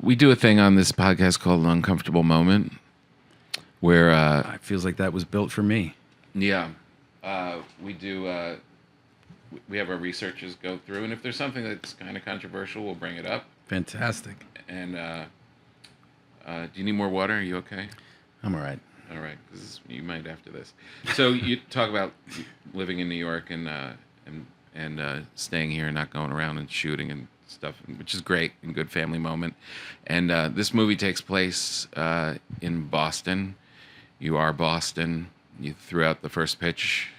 we do a thing on this podcast called an uncomfortable moment, where It feels like that was built for me. yeah, we do. We have our researchers go through, and if there's something that's kind of controversial, we'll bring it up. Fantastic. And do you need more water? Are you okay? I'm all right. All right, because you might after this. So you talk about living in New York and staying here and not going around and shooting and stuff, which is great and good family moment. And this movie takes place in Boston. You are Boston. You threw out the first pitch,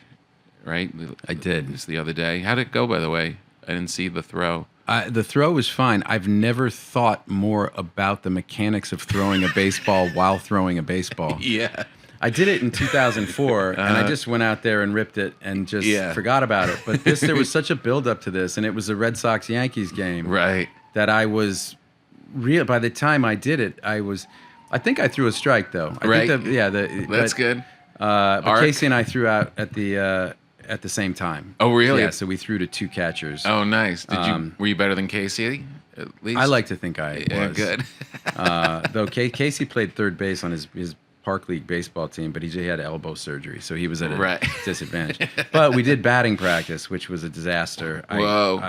right? I did. Just the other day. How'd it go, by the way? I didn't see the throw. The throw was fine. I've never thought more about the mechanics of throwing a baseball while throwing a baseball. Yeah. I did it in 2004, and I just went out there and ripped it and just forgot about it. But there was such a build-up to this, and it was a Red Sox-Yankees game. Right. That I was real. By the time I did it, I think I threw a strike, though. Right. That's good. But Casey and I threw out at the same time. Oh, really? Yeah, so we threw to two catchers. Oh, nice. Were you better than Casey, at least? I like to think I was. Yeah, good. Though Casey played third base on his Park League baseball team, but he had elbow surgery, so he was at a disadvantage. But we did batting practice, which was a disaster. Whoa.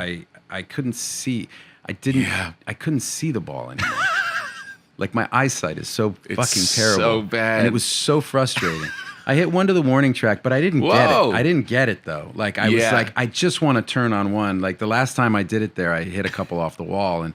I couldn't see. I couldn't see the ball anymore. Like, my eyesight is so fucking terrible. So bad. And it was so frustrating. I hit one to the warning track, but I didn't get it. I didn't get it, though. Like, I was like, I just want to turn on one. Like, the last time I did it there, I hit a couple off the wall. And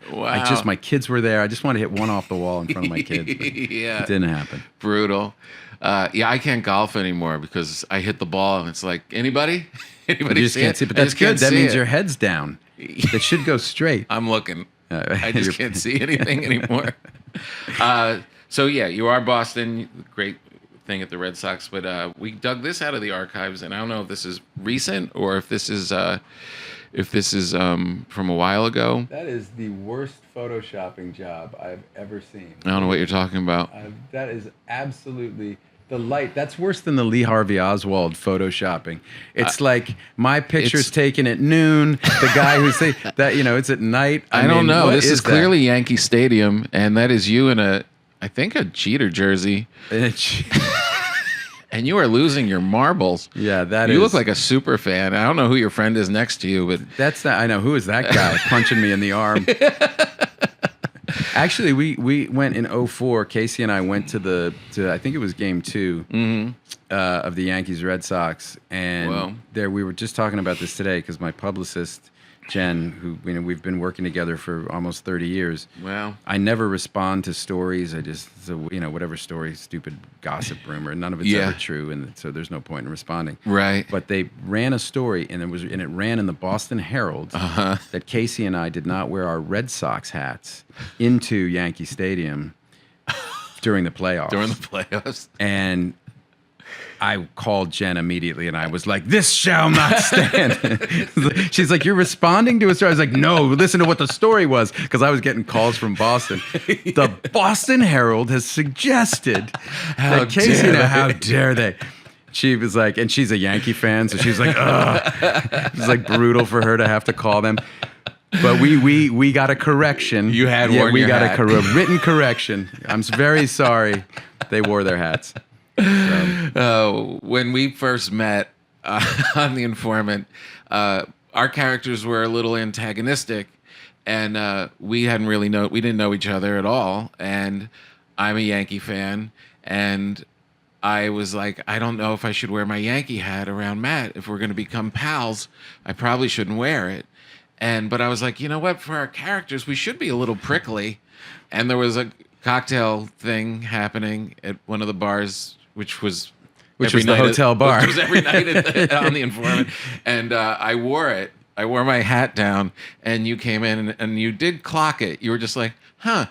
my kids were there. I just wanted to hit one off the wall in front of my kids. It didn't happen. Brutal. I can't golf anymore because I hit the ball and it's like, anybody? Anybody You just can't see, but that's good. That means your head's down. It should go straight. I'm looking. I just can't see anything anymore. So, you are Boston. Great thing at the Red Sox, but we dug this out of the archives, and I don't know if this is recent or if this is from a while ago. That is the worst photoshopping job I've ever seen. I don't know what you're talking about. That is absolutely the light. That's worse than the Lee Harvey Oswald photoshopping. It's like my picture's taken at noon. The guy who's saying that, it's at night. I don't know. This is clearly Yankee Stadium, and that is you in I think a Jeter jersey. And you are losing your marbles. Yeah, You look like a super fan. I don't know who your friend is next to you, but that's not. I know who is that guy punching me in the arm. Actually, we went in 2004. Casey and I went to I think it was game 2 of the Yankees Red Sox, and there we were just talking about this today because my publicist Jen, who we've been working together for almost 30 years. Wow. I never respond to stories. I just whatever story, stupid gossip, rumor, none of it's ever true, and so there's no point in responding. Right. But they ran a story, and it ran in the Boston Herald that Casey and I did not wear our Red Sox hats into Yankee Stadium during the playoffs. And I called Jen immediately, and I was like, "This shall not stand." She's like, "You're responding to a story?" I was like, "No, listen to what the story was," because I was getting calls from Boston. The Boston Herald has suggested that Casey, how dare they? She was like, and she's a Yankee fan, so she was like, "Ugh." It was like brutal for her to have to call them. But we got a correction. You had one. We We got hat. a written correction. I'm very sorry. They wore their hats. When we first met on The Informant, our characters were a little antagonistic, and we didn't know each other at all. And I'm a Yankee fan, and I was like, I don't know if I should wear my Yankee hat around Matt. If we're going to become pals, I probably shouldn't wear it. But I was like, you know what? For our characters, we should be a little prickly. And there was a cocktail thing happening at one of the bars, which was the hotel bar. Which was every night on The Informant. And I wore it. I wore my hat down, and you came in, and you did clock it. You were just like, huh.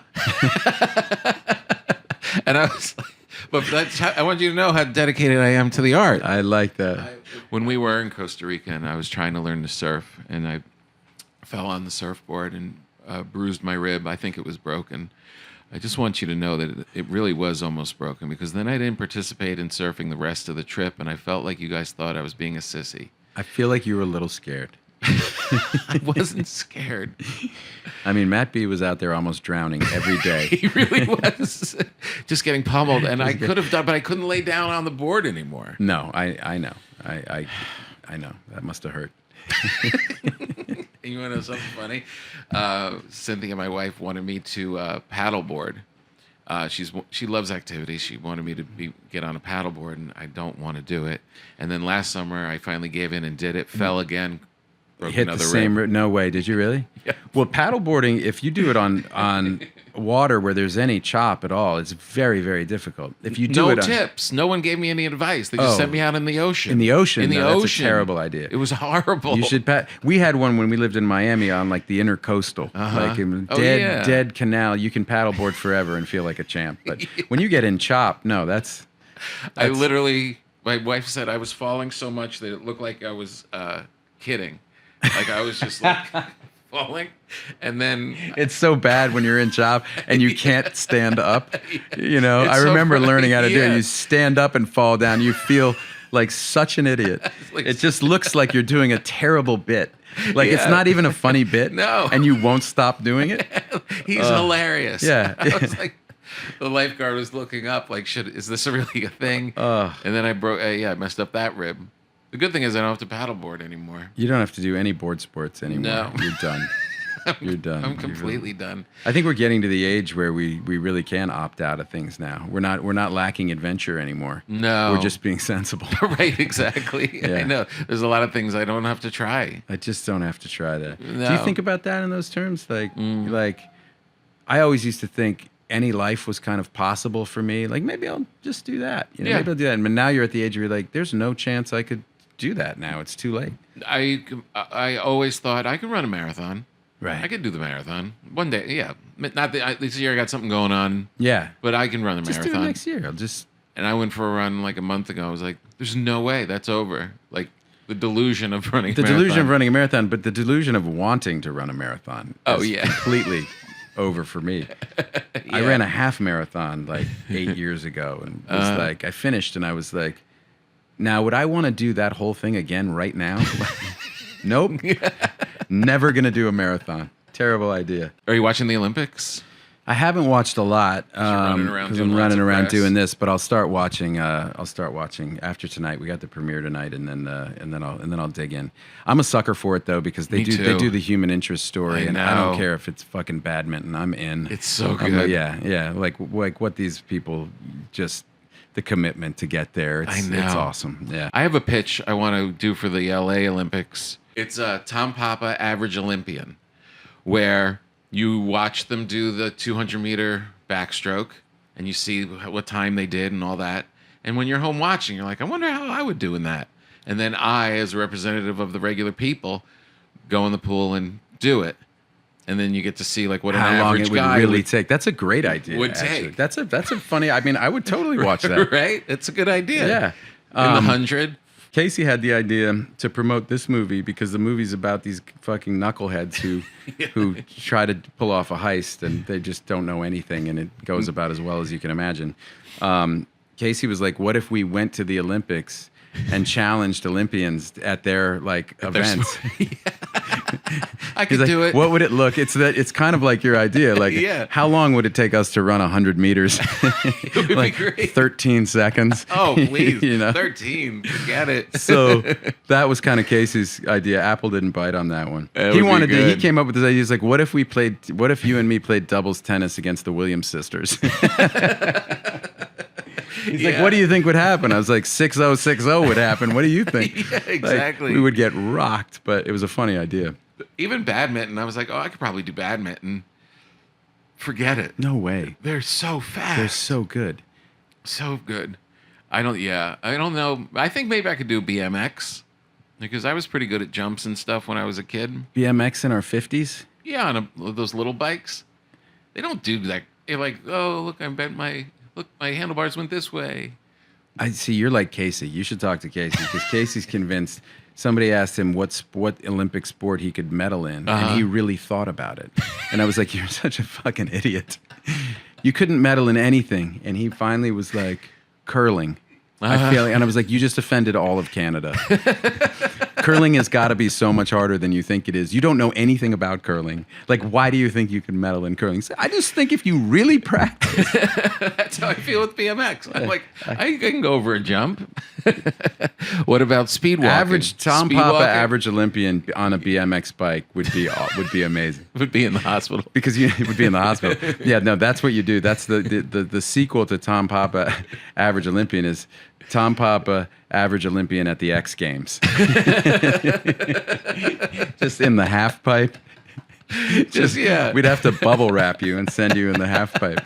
And I was like, but I want you to know how dedicated I am to the art. I like that. When we were in Costa Rica, and I was trying to learn to surf, and I fell on the surfboard and bruised my rib. I think it was broken. I just want you to know that it really was almost broken, because then I didn't participate in surfing the rest of the trip, and I felt like you guys thought I was being a sissy. I feel like you were a little scared. I wasn't scared. I mean, Matt B was out there almost drowning every day. He really was just getting pummeled, and I could have done, but I couldn't lay down on the board anymore. No, I know. I know. That must have hurt. You want to know something funny? Cynthia, my wife, wanted me to paddleboard. She loves activities. She wanted me to get on a paddleboard, and I don't want to do it. And then last summer, I finally gave in and did it. Fell again. Broke Hit the another same. rib. No way. Did you really? Yeah. Well, paddleboarding, if you do it on water where there's any chop at all, it's very, very difficult. If you do No it on, tips. No one gave me any advice. They just sent me out in the ocean. in the ocean, In the no, ocean. that's a terrible idea. It was horrible. You should. We had one when we lived in Miami on like the intercoastal, like in dead canal. You can paddleboard forever and feel like a champ. But when you get in chop, no, that's I literally. My wife said I was falling so much that it looked like I was kidding. Like I was just like falling, and then it's so bad when you're in chop and you can't stand up. You know, It's I so remember funny, learning how to do it. yeah. You stand up and fall down. You feel like such an idiot. Like- It just looks like you're doing a terrible bit. Like it's Yeah. not even a funny bit. No. And you won't stop doing it. he's hilarious. yeah. I was like, the lifeguard was looking up, like, is this really a thing? And then I broke. I messed up that rib. The good thing is I don't have to paddleboard anymore. You don't have to do any board sports anymore. No. You're done. You're done. I'm completely done. I think we're getting to the age where we really can opt out of things now. We're not lacking adventure anymore. No. We're just being sensible. Right, exactly. Yeah. I know. There's a lot of things I don't have to try. I just don't have to try that. Do you No. think about that in those terms? Like I always used to think any life was kind of possible for me. Like maybe I'll just do that. You know, Yeah. maybe I'll do that. But now you're at the age where you're like, there's no chance I could do that now. It's too late. I always thought I could run a marathon. Right. I could do the marathon one day. Yeah, not this year. I got something going on, Yeah. but I can run the Just marathon. do it next year. I'll just. And I went for a run like a month ago. I was like, "There's no way that's over." Like the delusion of running. The a marathon. delusion of running a marathon, but the delusion of wanting to run a marathon. Oh, is yeah. completely over for me. I Yeah. ran a half marathon like 8 years ago, and was like, I finished, and I was like, now would I want to do that whole thing again right now? Nope. Never gonna do a marathon. Terrible idea. Are you watching the Olympics? I haven't watched a lot running around because doing I'm lots running of around press. doing this. But I'll start watching. After tonight. We got the premiere tonight, and then I'll dig in. I'm a sucker for it though because they Me do too. the human interest story, I and I don't know. care if it's fucking badminton. I'm in. It's so I'm good. yeah. Like what these people just the commitment to get there. I It's know. awesome. Yeah. I have a pitch I want to do for the LA Olympics. It's Tom Papa Average Olympian, where you watch them do the 200-meter backstroke, and you see what time they did and all that. And when you're home watching, you're like, I wonder how I would do in that. And then I, as a representative of the regular people, go in the pool and do it. And then you get to see like what an How long average it would guy really take. That's a great idea. would actually. take. That's a funny. I mean, I would totally watch that. right? It's a good idea. Yeah. In the 100. Casey had the idea to promote this movie because the movie's about these fucking knuckleheads who try to pull off a heist and they just don't know anything, and it goes about as well as you can imagine. Casey was like, "What if we went to the Olympics and challenged Olympians at their like events?" I He's could like, do it. "What would it look? It's kind of like your idea. Like, Yeah. how long would it take us to run 100 meters? It would like be great. 13 seconds. Oh, please. You know? 13. Forget it. So that was kind of Casey's idea. Apple didn't bite on that one. That He would be wanted to. He good. came up with this idea. He's like, "What if you and me played doubles tennis against the Williams sisters?" He's like, Yeah. "What do you think would happen?" I was like, 6-0, 6-0 would happen. What do you think?" Yeah, Like, exactly. we would get rocked, but it was a funny idea. Even badminton, I was like, oh, I could probably do badminton. Forget it. No way. They're so fast. They're so good. so good. I don't know. I think maybe I could do BMX because I was pretty good at jumps and stuff when I was a kid. BMX in our 50s? Yeah, on those little bikes. They don't do that. They're like, oh, look, my handlebars went this way. I see. You're like Casey. You should talk to Casey because Casey's convinced. Somebody asked him what Olympic sport he could medal in, and he really thought about it. And I was like, "You're such a fucking idiot. You couldn't medal in anything." And he finally was like, "Curling." I feel, and I was like, "You just offended all of Canada." Curling has got to be so much harder than you think it is. You don't know anything about curling. Like, why do you think you can medal in curling? I just think if you really practice. That's how I feel with BMX. I'm like, I can go over a jump. What about speed walking? Average Tom Speed Papa, walking? average Olympian on a BMX bike would be amazing. Would be in the hospital. Because you would be in the hospital. Yeah, no, that's what you do. That's the sequel to Tom Papa, average Olympian is Tom Papa, average Olympian at the X Games. Just in the half pipe. We'd have to bubble wrap you and send you in the half pipe.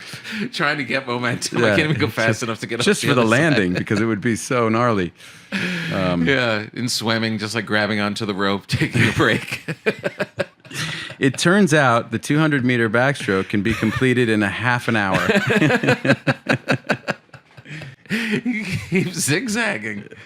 Trying to get momentum. I can't even go fast enough to get up just the for the other landing side. because it would be so gnarly. In swimming, just like grabbing onto the rope, taking a break. It turns out the 200-meter backstroke can be completed in a half an hour. He keeps zigzagging.